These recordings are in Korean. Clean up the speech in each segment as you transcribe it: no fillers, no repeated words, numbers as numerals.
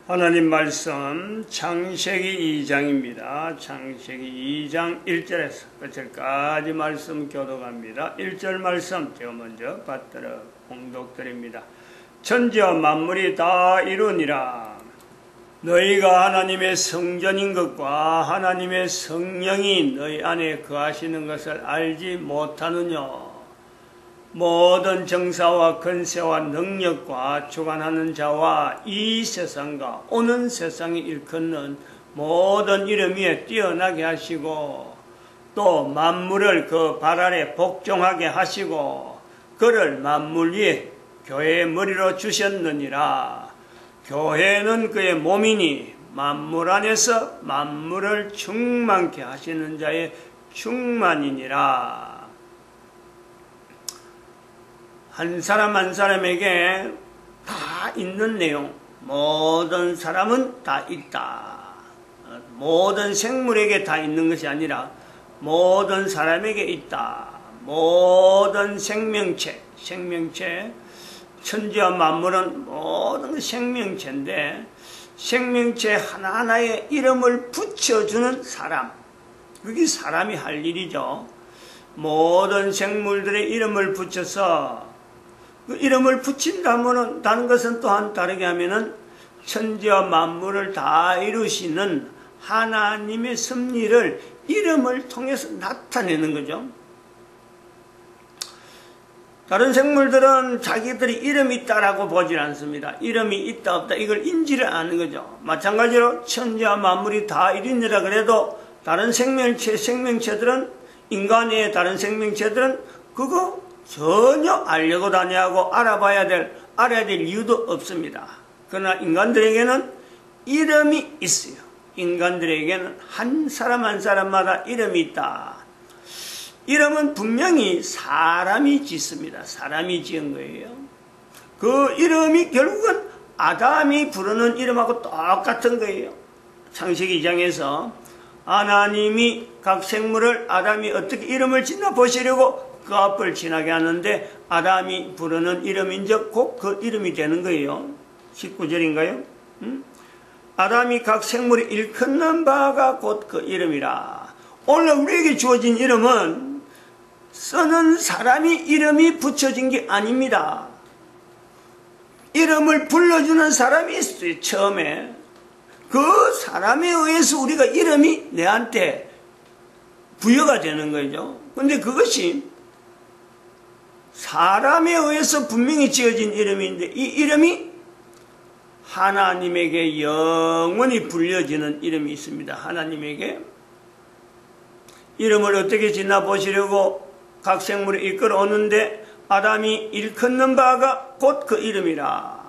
하나님 말씀 창세기 2장입니다. 창세기 2장 1절에서 끝까지 말씀 교독합니다. 1절 말씀 제가 먼저 받들어 봉독드립니다. 천지와 만물이 다 이루니라. 너희가 하나님의 성전인 것과 하나님의 성령이 너희 안에 거하시는 것을 알지 못하느냐. 모든 정사와 권세와 능력과 주관하는 자와 이 세상과 오는 세상이 일컫는 모든 이름 위에 뛰어나게 하시고 또 만물을 그 발 아래 복종하게 하시고 그를 만물 위에 교회의 머리로 주셨느니라. 교회는 그의 몸이니 만물 안에서 만물을 충만케 하시는 자의 충만이니라. 한 사람 한 사람에게 다 있는 내용, 모든 사람은 다 있다. 모든 생물에게 다 있는 것이 아니라 모든 사람에게 있다. 모든 생명체, 천지와 만물은 모든 생명체인데 생명체 하나하나에 이름을 붙여주는 사람, 그게 사람이 할 일이죠. 모든 생물들의 이름을 붙여서 그 이름을 붙인다는 것은 또한 다르게 하면은 천지와 만물을 다 이루시는 하나님의 섭리를 이름을 통해서 나타내는 거죠. 다른 생물들은 자기들이 이름이 있다라고 보질 않습니다. 이름이 있다 없다 이걸 인지를 않는 거죠. 마찬가지로 천지와 만물이 다 이루니라 그래도 다른 생명체들은 인간의 다른 생명체들은 그거 전혀 알려고 다니고 알아야 될 이유도 없습니다. 그러나 인간들에게는 이름이 있어요. 인간들에게는 한 사람 한 사람마다 이름이 있다. 이름은 분명히 사람이 짓습니다. 사람이 지은 거예요. 그 이름이 결국은 아담이 부르는 이름하고 똑같은 거예요. 창세기 2장에서 하나님이 각 생물을 아담이 어떻게 이름을 짓나 보시려고 그 앞을 지나게 하는데 아담이 부르는 이름인즉 곧 그 이름이 되는 거예요. 19절인가요? 아담이 각 생물이 일컫는 바가 곧 그 이름이라. 오늘 우리에게 주어진 이름은 쓰는 사람이 이름이 붙여진 게 아닙니다. 이름을 불러주는 사람이 있어요. 처음에 그 사람에 의해서 우리가 이름이 내한테 부여가 되는 거죠. 근데 그것이 사람에 의해서 분명히 지어진 이름인데 이 이름이 하나님에게 영원히 불려지는 이름이 있습니다. 하나님에게 이름을 어떻게 짓나 보시려고 각 생물을 이끌어 오는데 아담이 일컫는 바가 곧 그 이름이라.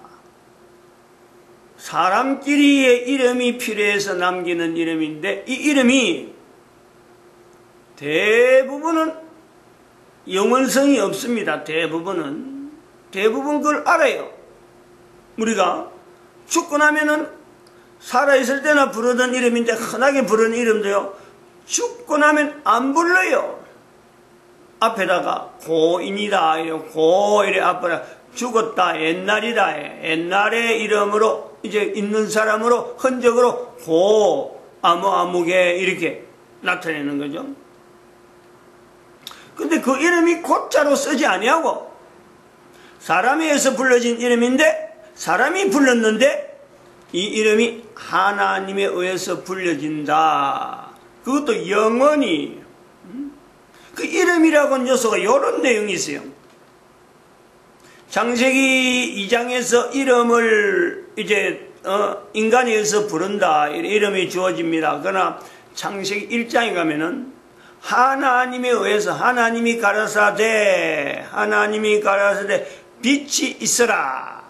사람끼리의 이름이 필요해서 남기는 이름인데 이 이름이 대부분은 영원성이 없습니다. 대부분 그걸 알아요. 우리가 죽고 나면은 살아있을 때나 부르던 이름인데 흔하게 부르는 이름도요 죽고 나면 안 불러요. 앞에다가 고인이다 고 이래 앞에다 죽었다 옛날이다 옛날의 이름으로 이제 있는 사람으로 흔적으로 고 아무개 이렇게 나타내는 거죠. 근데 그 이름이 곧자로 쓰지 아니하고 사람에 의해서 불러진 이름인데 사람이 불렀는데 이 이름이 하나님에 의해서 불려진다. 그것도 영원히. 그 이름이라고는 요소가 이런 내용이 있어요. 창세기 2장에서 이름을 이제 인간에 의해서 부른다. 이름이 주어집니다. 그러나 창세기 1장에 가면은 하나님에 의해서 하나님이 가라사대 빛이 있어라.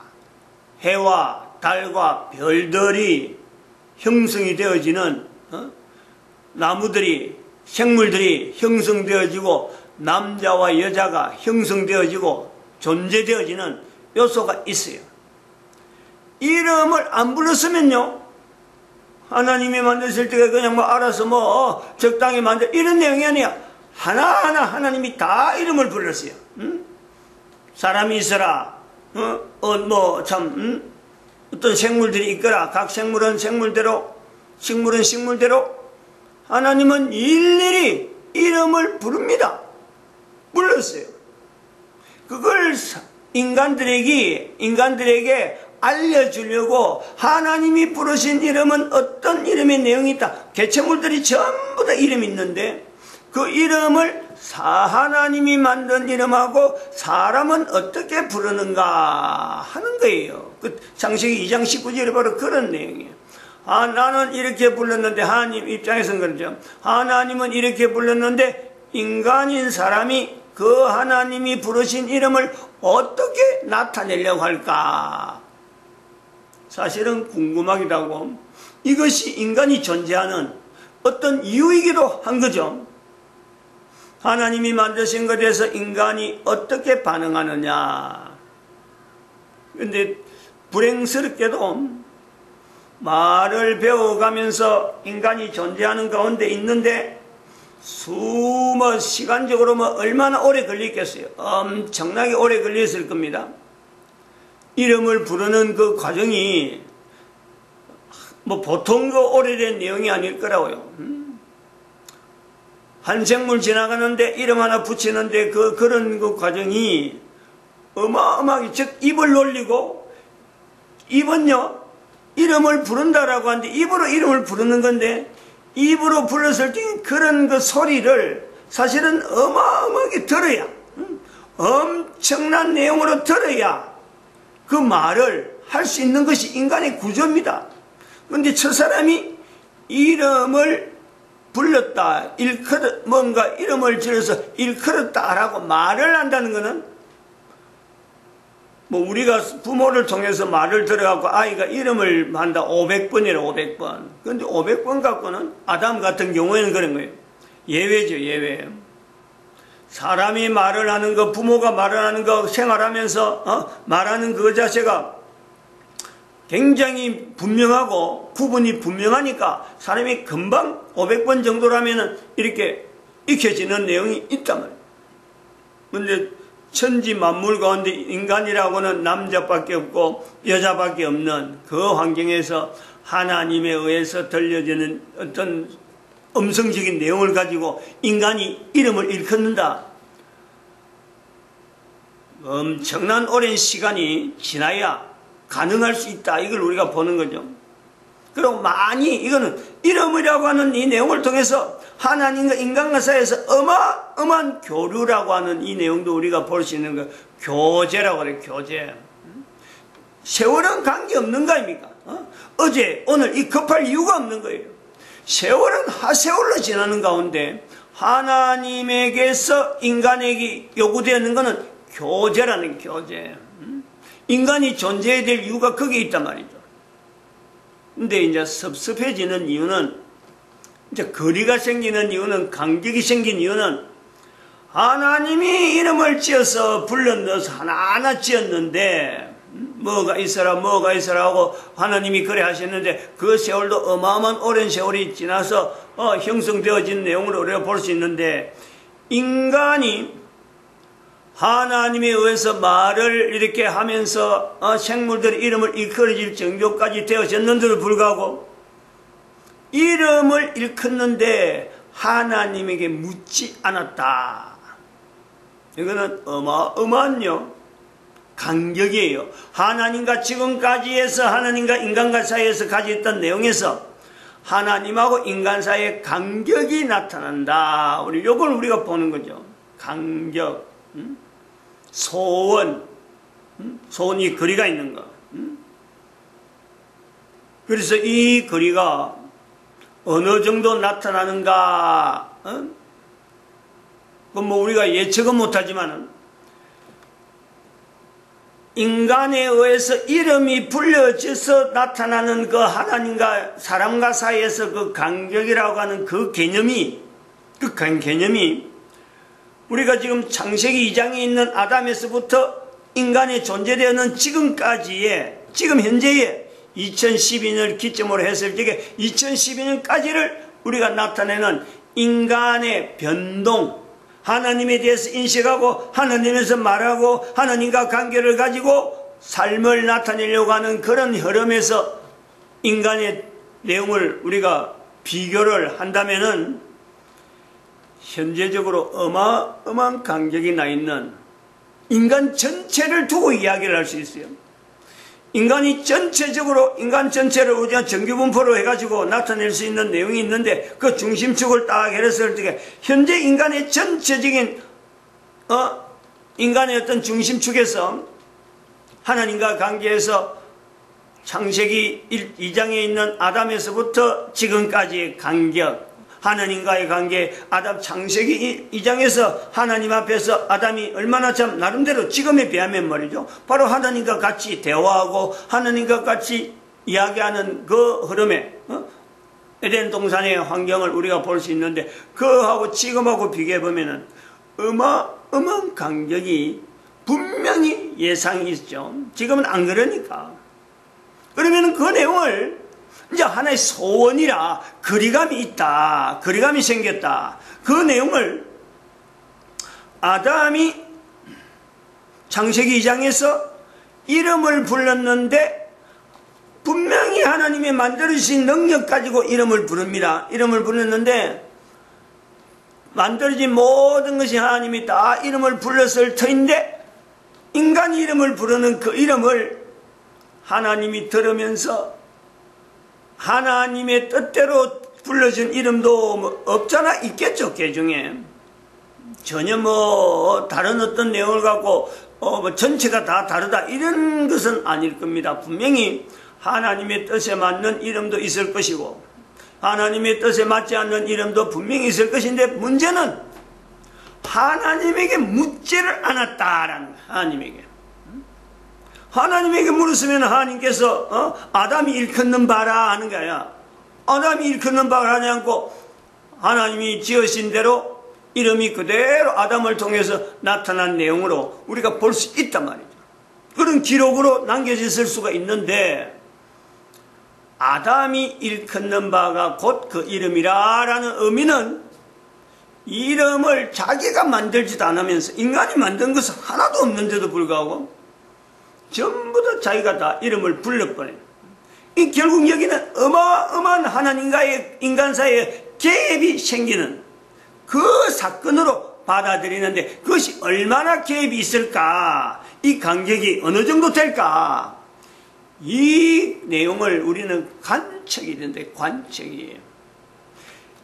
해와 달과 별들이 형성이 되어지는 나무들이 생물들이 형성되어지고 남자와 여자가 형성되어지고 존재되어지는 요소가 있어요. 이름을 안 불렀으면요 하나님이 만드실 때 그냥 알아서 적당히 만들 이런 내용이 아니야. 하나하나 하나님이 다 이름을 불렀어요. 사람이 있어라. 어떤 생물들이 있거라. 각 생물은 생물대로, 식물은 식물대로 하나님은 일일이 이름을 부릅니다. 불렀어요. 그걸 인간들에게 알려주려고 하나님이 부르신 이름은 어떤 이름의 내용이 있다. 개체물들이 전부 다 이름이 있는데 그 이름을 하나님이 만든 이름하고 사람은 어떻게 부르는가 하는 거예요. 그 창세기 2장 19절에 바로 그런 내용이에요. 나는 이렇게 불렀는데, 하나님 입장에서는 그렇죠. 하나님은 이렇게 불렀는데 인간인 사람이 그 하나님이 부르신 이름을 어떻게 나타내려고 할까? 사실은 궁금하기도 하고 이것이 인간이 존재하는 어떤 이유이기도 한 거죠. 하나님이 만드신 것에 대해서 인간이 어떻게 반응하느냐. 그런데 불행스럽게도 말을 배워가면서 인간이 존재하는 가운데 있는데 시간적으로 얼마나 오래 걸렸겠어요. 엄청나게 오래 걸렸을 겁니다. 이름을 부르는 그 과정이 보통 오래된 내용이 아닐 거라고요. 한 생물 지나가는데 이름 하나 붙이는데 그런 그 과정이 어마어마하게, 즉 입을 놀리고, 입은요 이름을 부른다라고 하는데 입으로 이름을 부르는 건데, 입으로 불렀을 때 그런 그 소리를 사실은 어마어마하게 들어야, 엄청난 내용으로 들어야 그 말을 할 수 있는 것이 인간의 구조입니다. 그런데 저 사람이 이름을 불렀다, 뭔가 이름을 지어서 일컬었다라고 말을 한다는 것은, 우리가 부모를 통해서 말을 들어갖고 아이가 이름을 한다 500번이라 500번. 그런데 500번 갖고는 아담 같은 경우에는 그런 거예요. 예외죠, 예외. 사람이 말을 하는 거, 부모가 말을 하는 거, 생활하면서 말하는 그 자체가 굉장히 분명하고 구분이 분명하니까 사람이 금방 500번 정도라면 이렇게 익혀지는 내용이 있단 말이에요. 그런데 천지 만물 가운데 인간이라고는 남자밖에 없고 여자밖에 없는 그 환경에서 하나님에 의해서 들려지는 어떤 음성적인 내용을 가지고 인간이 이름을 일컫는다. 엄청난 오랜 시간이 지나야 가능할 수 있다. 이걸 우리가 보는 거죠. 그리고 많이 이거는 이름이라고 하는 이 내용을 통해서 하나님과 인간과 사이에서 어마어마한 교류라고 하는 이 내용도 우리가 볼 수 있는 거. 교제라고 그래요. 교제. 세월은 관계없는 거 아닙니까? 어제 오늘 이 급할 이유가 없는 거예요. 세월은 하세월로 지나는 가운데 하나님에게서 인간에게 요구되는 것은 교제라는 교제. 인간이 존재해야 될 이유가 거기에 있단 말이죠. 근데 이제 섭섭해지는 이유는, 이제 거리가 생기는 이유는, 간격이 생긴 이유는 하나님이 이름을 지어서 불러넣어서 하나하나 지었는데 뭐가 있어라 하고 하나님이 그래 하셨는데 그 세월도 어마어마한 오랜 세월이 지나서 형성되어진 내용으로 우리가 볼 수 있는데, 인간이 하나님에 의해서 말을 이렇게 하면서 생물들의 이름을 일컬어질 정도까지 되어졌는데도 불구하고 이름을 일컫는데 하나님에게 묻지 않았다. 이거는 어마어마한요 간격이에요. 하나님과 지금까지 해서 하나님과 인간과 사이에서 가졌던 내용에서 하나님하고 인간 사이의 간격이 나타난다. 요걸 우리가 보는 거죠. 간격. 소원, 소원이 거리가 있는 거. 그래서 이 거리가 어느 정도 나타나는가, 우리가 예측은 못하지만 인간에 의해서 이름이 불려져서 나타나는 그 하나님과 사람과 사이에서 그 간격이라고 하는 그 개념이 우리가 지금 창세기 2장에 있는 아담에서부터 인간이 존재되는 지금까지의, 지금 현재의 2012년을 기점으로 했을 적에 2012년까지를 우리가 나타내는 인간의 변동, 하나님에 대해서 인식하고 하나님에서 말하고 하나님과 관계를 가지고 삶을 나타내려고 하는 그런 흐름에서 인간의 내용을 우리가 비교를 한다면은 현재적으로 어마어마한 간격이 나 있는 인간 전체를 두고 이야기를 할 수 있어요. 인간이 전체적으로 인간 전체를 우리가 정규분포로 해가지고 나타낼 수 있는 내용이 있는데 그 중심축을 딱 해서 때 현재 인간의 전체적인 인간의 어떤 중심축에서 하나님과 관계에서 창세기 2장에 있는 아담에서부터 지금까지의 간격, 하나님과의 관계, 아담 창세기 2장에서 하나님 앞에서 아담이 얼마나 참 나름대로 지금에 비하면 말이죠. 바로 하나님과 같이 대화하고 하나님과 같이 이야기하는 그 흐름에 에덴 동산의 환경을 우리가 볼 수 있는데 그하고 지금하고 비교해 보면은 어마어마한 간격이 분명히 예상이 있죠. 지금은 안 그러니까. 그러면은 그 내용을 이제 하나의 소원이라 거리감이 있다. 거리감이 생겼다. 그 내용을 아담이 창세기 2장에서 이름을 불렀는데 분명히 하나님이 만들어주신 능력 가지고 이름을 부릅니다. 이름을 불렀는데 만들어진 모든 것이 하나님이 다 이름을 불렀을 터인데 인간이 이름을 부르는 그 이름을 하나님이 들으면서 하나님의 뜻대로 불러준 이름도 없잖아. 있겠죠. 그 중에 전혀 다른 어떤 내용을 갖고 전체가 다 다르다 이런 것은 아닐 겁니다. 분명히 하나님의 뜻에 맞는 이름도 있을 것이고 하나님의 뜻에 맞지 않는 이름도 분명히 있을 것인데 문제는 하나님에게 묻지를 않았다라는 거예요. 하나님에게 물었으면 하나님께서 아담이 일컫는 바라 하는 거야. 아담이 일컫는 바라 하지 않고 하나님이 지으신 대로 이름이 그대로 아담을 통해서 나타난 내용으로 우리가 볼 수 있단 말이죠. 그런 기록으로 남겨졌을 수가 있는데 아담이 일컫는 바가 곧 그 이름이라는 의미는 이름을 자기가 만들지도 않으면서 인간이 만든 것은 하나도 없는데도 불구하고 전부 다 자기가 다 이름을 불러버려요. 결국 여기는 어마어마한 하나님과의 인간 사이에 갭이 생기는 그 사건으로 받아들이는데 그것이 얼마나 갭이 있을까? 이 간격이 어느 정도 될까? 이 내용을 우리는 관측이 되는데 관측이에요.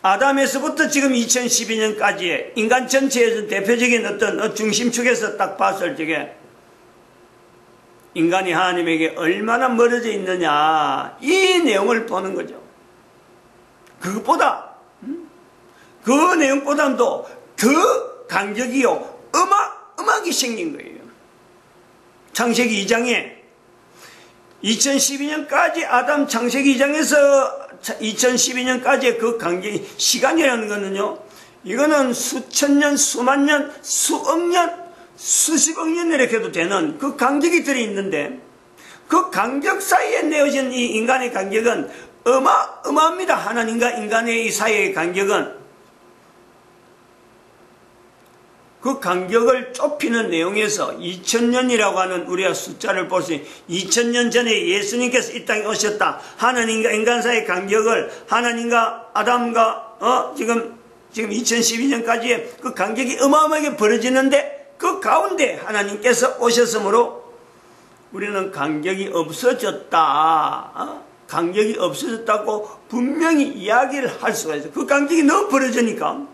아담에서부터 지금 2012년까지의 인간 전체에서 대표적인 어떤 중심축에서 딱 봤을 적에 인간이 하나님에게 얼마나 멀어져 있느냐 이 내용을 보는 거죠. 그것보다 그 내용보다도 더 간격이요 어마어마하게 생긴 거예요. 창세기 2장에 2012년까지 아담 창세기 2장에서 2012년까지의 그 간격이 시간이라는 거는요 이거는 수천 년, 수만 년, 수억 년 수십억 년 이렇게 해도 되는 그 간격이 들어있는데 그 간격 사이에 내어진 이 인간의 간격은 어마어마합니다. 하나님과 인간의 이 사이의 간격은 그 간격을 좁히는 내용에서 2000년이라고 하는 우리가 숫자를 볼 수 있는 2000년 전에 예수님께서 이 땅에 오셨다. 하나님과 인간 사이의 간격을 하나님과 아담과 지금 2012년까지의 그 간격이 어마어마하게 벌어지는데 그 가운데 하나님께서 오셨으므로 우리는 간격이 없어졌다. 간격이 없어졌다고 분명히 이야기를 할 수가 있어요. 그 간격이 너무 벌어지니까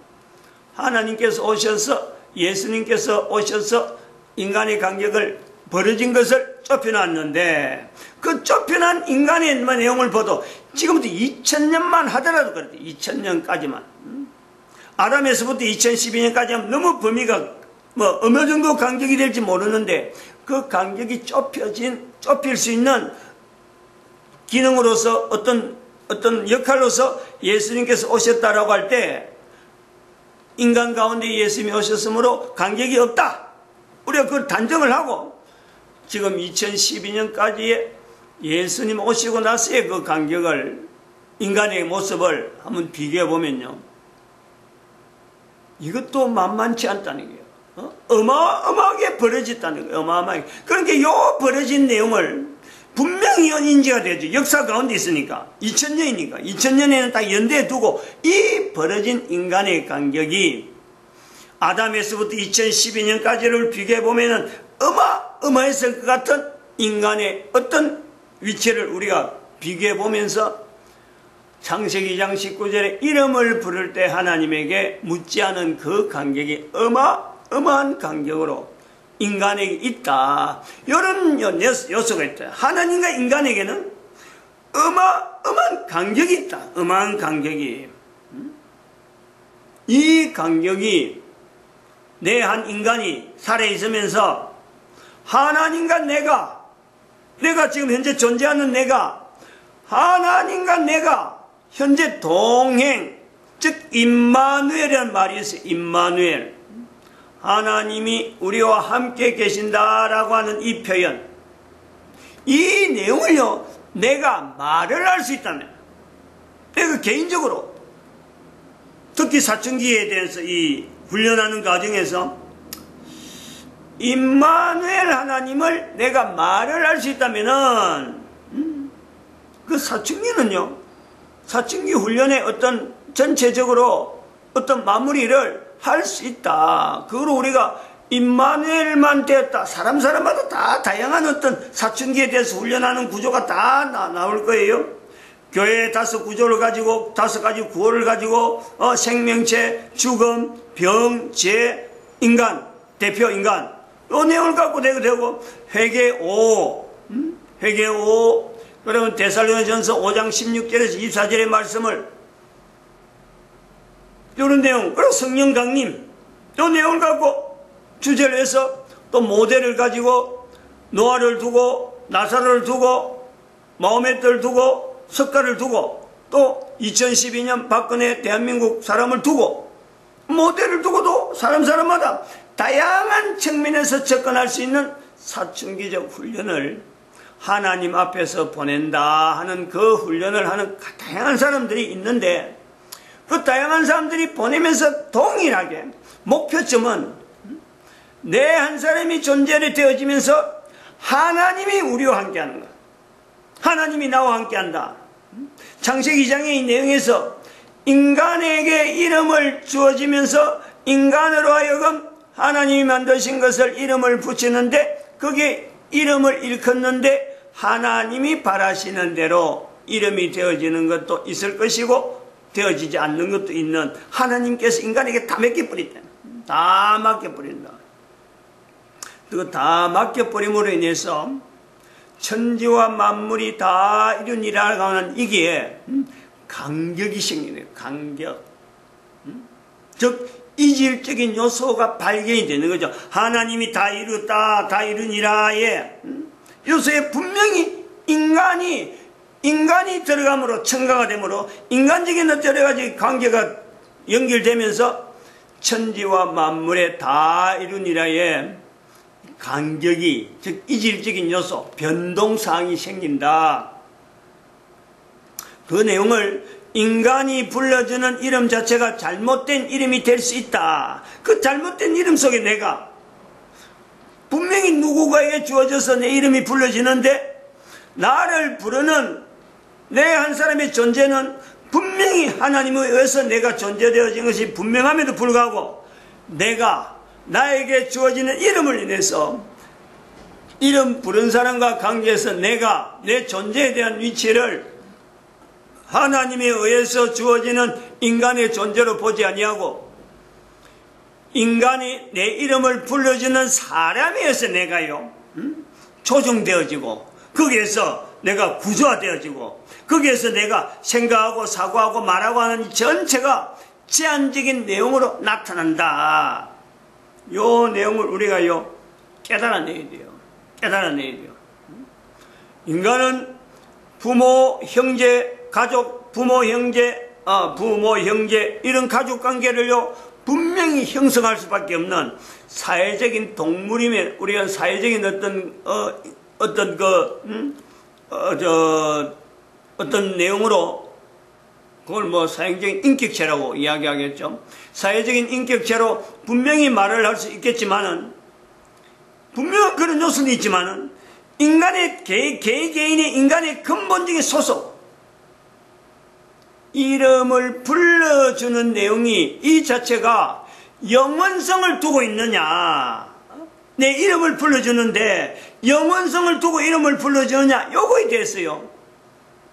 하나님께서 오셔서 예수님께서 오셔서 인간의 간격을 벌어진 것을 좁혀놨는데 그 좁혀난 인간의 내용을 봐도 지금부터 2000년만 하더라도 그렇대. 2000년까지만 아담에서부터 2012년까지 하면 너무 범위가 어느 정도 간격이 될지 모르는데 그 간격이 좁힐 수 있는 기능으로서 어떤 역할로서 예수님께서 오셨다라고 할 때 인간 가운데 예수님이 오셨으므로 간격이 없다. 우리가 그걸 단정을 하고 지금 2012년까지의 예수님 오시고 나서의 그 간격을 인간의 모습을 한번 비교해 보면요. 이것도 만만치 않다는 거예요. 어마어마하게 벌어졌다는 거예요. 어마어마하게. 그러니까 요 벌어진 내용을 분명히 인지가 되죠. 역사 가운데 있으니까. 2000년이니까. 2000년에는 딱 연대에 두고 이 벌어진 인간의 간격이 아담에서부터 2012년까지를 비교해 보면은 어마어마했을 것 같은 인간의 어떤 위치를 우리가 비교해 보면서 창세기 2장 19절에 이름을 부를 때 하나님에게 묻지 않은 그 간격이 어마어마한 간격으로 인간에게 있다. 이런 요소가 있다. 하나님과 인간에게는 어마어마한 간격이 있다. 어마한 간격이. 이 간격이 내 한 인간이 살아있으면서 하나님과 내가 지금 현재 존재하는 내가 하나님과 내가 현재 동행, 즉 임마누엘이라는 말이 있어요. 임마누엘. 하나님이 우리와 함께 계신다라고 하는 이 표현. 이 내용을요, 내가 말을 할 수 있다면, 내가 개인적으로, 특히 사춘기에 대해서 이 훈련하는 과정에서 임마누엘 하나님을 내가 말을 할 수 있다면은, 그 사춘기는요, 사춘기 훈련의 어떤 전체적으로 어떤 마무리를 할 수 있다. 그걸 우리가 임마누엘만 되었다. 사람마다 다 다양한 어떤 사춘기에 대해서 훈련하는 구조가 다 나올 거예요. 교회의 5구조를 가지고 5가지 구호를 가지고 생명체, 죽음, 병, 죄, 인간, 대표 인간 이 내용을 갖고 되고 회개 5 그러면 데살로니가전서 5장 16절에서 24절의 말씀을 이런 내용, 그리고 성령 강림, 이 내용을 갖고 주제를 해서 또 모델을 가지고 노아를 두고 나사로를 두고 마호메트를 두고 석가를 두고 또 2012년 박근혜 대한민국 사람을 두고 모델을 두고도 사람마다 다양한 측면에서 접근할 수 있는 사춘기적 훈련을 하나님 앞에서 보낸다 하는 그 훈련을 하는 다양한 사람들이 있는데 그 다양한 사람들이 보내면서 동일하게 목표점은 내 한 사람이 존재를 되어지면서 하나님이 우리와 함께하는 것. 하나님이 나와 함께한다. 창세기 2장의 이 내용에서 인간에게 이름을 주어지면서 인간으로 하여금 하나님이 만드신 것을 이름을 붙이는데 그게 이름을 일컫는데 하나님이 바라시는 대로 이름이 되어지는 것도 있을 것이고 되어지지 않는 것도 있는 하나님께서 인간에게 다 맡겨버린다. 다 맡겨버린다. 그거 다 맡겨버림으로 인해서 천지와 만물이 다 이루니라고 하는 이게 간격이 생기네요. 간격. 즉 이질적인 요소가 발견이 되는 거죠. 하나님이 다 이루었다, 다 이루니라의 요소에 분명히 인간이 들어감으로 첨가가 되므로 인간적인 여러 가지 관계가 연결되면서 천지와 만물에 다 이루니라의 간격이, 즉 이질적인 요소, 변동사항이 생긴다. 그 내용을 인간이 불러주는 이름 자체가 잘못된 이름이 될 수 있다. 그 잘못된 이름 속에 내가 분명히 누구가에게 주어져서 내 이름이 불러지는데 나를 부르는 내 한 사람의 존재는 분명히 하나님에 의해서 내가 존재되어진 것이 분명함에도 불구하고 내가 나에게 주어지는 이름을 인해서 이름 부른 사람과 관계에서 내가 내 존재에 대한 위치를 하나님에 의해서 주어지는 인간의 존재로 보지 아니하고 인간이 내 이름을 불러주는 사람에 의해서 내가요 조정되어지고 거기에서 내가 구조화되어지고 거기에서 내가 생각하고 사고하고 말하고 하는 이 전체가 제한적인 내용으로 나타난다. 요 내용을 우리가요 깨달아내야 돼요. 깨달아내야 돼요. 인간은 부모, 형제, 가족, 부모, 형제 이런 가족 관계를요 분명히 형성할 수밖에 없는 사회적인 동물이면 우리가 사회적인 어떤 내용으로 그걸 뭐 사회적인 인격체라고 이야기하겠죠. 사회적인 인격체로 분명히 말을 할 수 있겠지만은, 분명한 그런 요소는 있지만은, 인간의, 개인의 인간의 근본적인 소속, 이름을 불러주는 내용이 이 자체가 영원성을 두고 있느냐, 내 이름을 불러주는데 영원성을 두고 이름을 불러주느냐, 요거에 대해서요,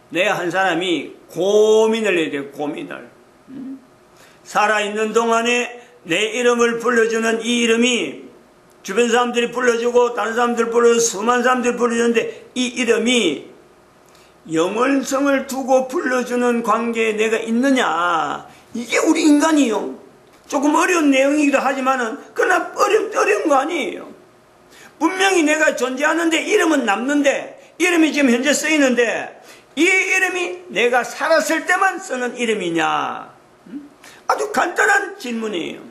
내 한 사람이 고민을 해야 돼요. 고민을. 살아있는 동안에 내 이름을 불러주는 이 이름이 주변 사람들이 불러주고 다른 사람들 불러주고 수많은 사람들이 불러주는데 이 이름이 영원성을 두고 불러주는 관계에 내가 있느냐, 이게 우리 인간이요. 조금 어려운 내용이기도 하지만은 그러나 어려운 거 아니에요. 분명히 내가 존재하는데 이름은 남는데, 이름이 지금 현재 쓰이는데 이 이름이 내가 살았을 때만 쓰는 이름이냐, 아주 간단한 질문이에요.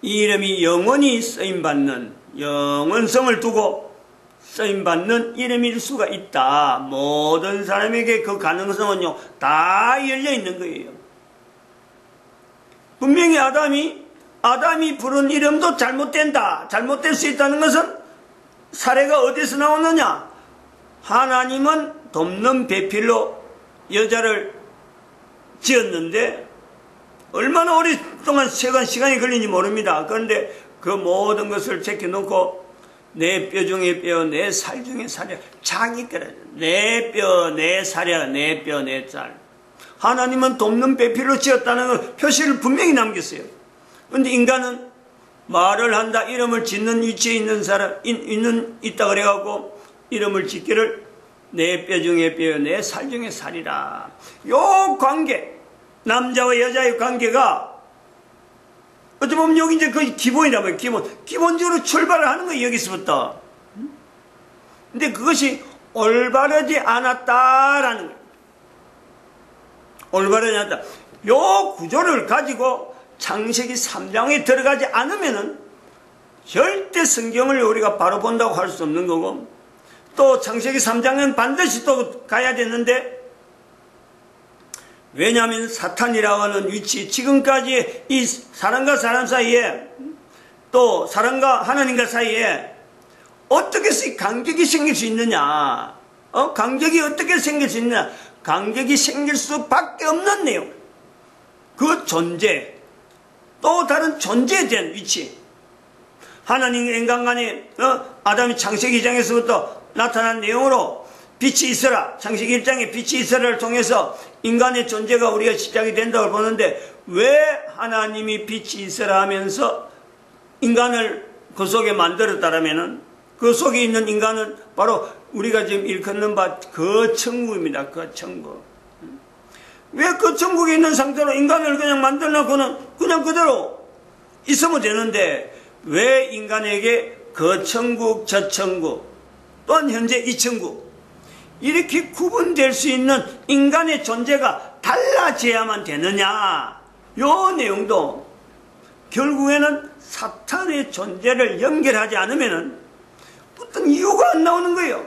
이 이름이 영원히 쓰임받는, 영원성을 두고 쓰임받는 이름일 수가 있다. 모든 사람에게 그 가능성은요 다 열려있는 거예요. 분명히 아담이 부른 이름도 잘못된다, 잘못될 수 있다는 것은 사례가 어디서 나오느냐, 하나님은 돕는 배필로 여자를 지었는데 얼마나 오랫동안 시간이 걸리는지 모릅니다. 그런데 그 모든 것을 제껴놓고 내 뼈 중에 뼈, 내 살 중에 살이야, 자기 거라, 내 뼈, 내 살이야, 내 뼈, 내 살. 하나님은 돕는 배필로 지었다는 걸 표시를 분명히 남겼어요. 그런데 인간은 말을 한다, 이름을 짓는 위치에 있는 사람, 있다 그래갖고 이름을 짓기를 내 뼈 중에 뼈, 내 살 중에 살이라. 요 관계, 남자와 여자의 관계가 어찌 보면 여기 이제 거의 기본이란 말이에요. 기본적으로 출발을 하는 거예요, 여기서부터. 근데 그것이 올바르지 않았다라는 거예요. 올바르지 않았다. 요 구조를 가지고 창세기 3장에 들어가지 않으면은 절대 성경을 우리가 바로 본다고 할 수 없는 거고, 또 창세기 3장은 반드시 또 가야 되는데, 왜냐하면 사탄이라고 하는 위치, 지금까지 이 사람과 사람 사이에, 또 사람과 하나님과 사이에 어떻게 간격이 생길 수 있느냐, 간격이 어떻게 생길 수 있느냐, 간격이 생길 수밖에 없는 내용, 그 존재, 또 다른 존재에 대한 위치, 하나님과 인간 간에 아담이 창세기 2장에서부터 나타난 내용으로 빛이 있어라, 창세기 1장에 빛이 있어라를 통해서 인간의 존재가 우리가 시작이 된다고 보는데, 왜 하나님이 빛이 있어라 하면서 인간을 그 속에 만들었다라면은, 그 속에 있는 인간은 바로 우리가 지금 일컫는 바 그 천국입니다. 그 천국. 왜 그 천국에 있는 상태로 인간을 그냥 만들어놓고는 그냥 그대로 있으면 되는데, 왜 인간에게 그 천국, 저 천국, 또한 현재 이 천국, 이렇게 구분될 수 있는 인간의 존재가 달라져야만 되느냐, 요 내용도 결국에는 사탄의 존재를 연결하지 않으면 어떤 이유가 안 나오는 거예요.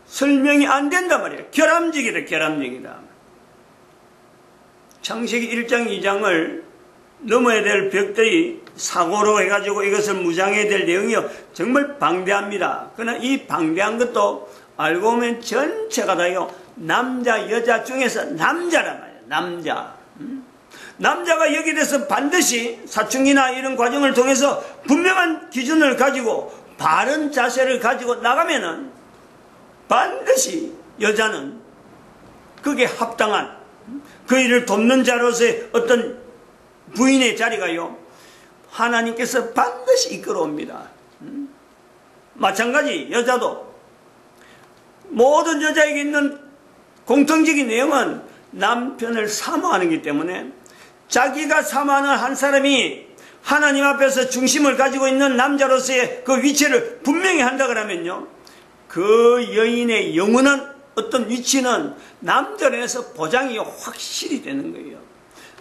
설명이 안 된단 말이에요. 결함적이다. 창세기 1장 2장을 넘어야 될 벽들이 사고로 해가지고 이것을 무장해야 될 내용이요, 정말 방대합니다. 그러나 이 방대한 것도 알고 보면 전체가 다요, 남자 여자 중에서 남자란 말이에요. 남자가 여기에 대해서 반드시 사춘기나 이런 과정을 통해서 분명한 기준을 가지고 바른 자세를 가지고 나가면은 반드시 여자는 그게 합당한, 그 일을 돕는 자로서의 어떤 부인의 자리가요, 하나님께서 반드시 이끌어옵니다. 마찬가지 여자도 모든 여자에게 있는 공통적인 내용은 남편을 사모하는 것이기 때문에, 자기가 사모하는 한 사람이 하나님 앞에서 중심을 가지고 있는 남자로서의 그 위치를 분명히 한다 그러면요, 그 여인의 영원한 어떤 위치는 남자에서 보장이 확실히 되는 거예요.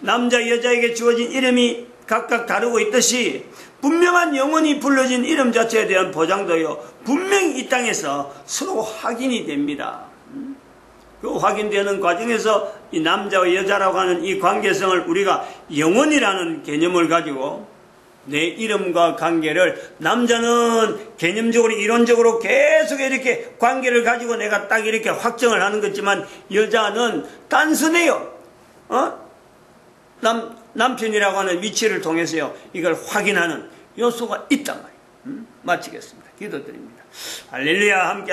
남자 여자에게 주어진 이름이 각각 다르고 있듯이 분명한 영혼이 불러진 이름 자체에 대한 보장도요, 분명히 이 땅에서 서로 확인이 됩니다. 그 확인되는 과정에서 이 남자와 여자라고 하는 이 관계성을 우리가 영혼이라는 개념을 가지고 내 이름과 관계를, 남자는 개념적으로 이론적으로 계속 이렇게 관계를 가지고 내가 딱 이렇게 확정을 하는 거지만 여자는 단순해요. 남편이라고 하는 위치를 통해서요 이걸 확인하는 요소가 있단 말이에요. 마치겠습니다. 기도드립니다. 할렐루야. 함께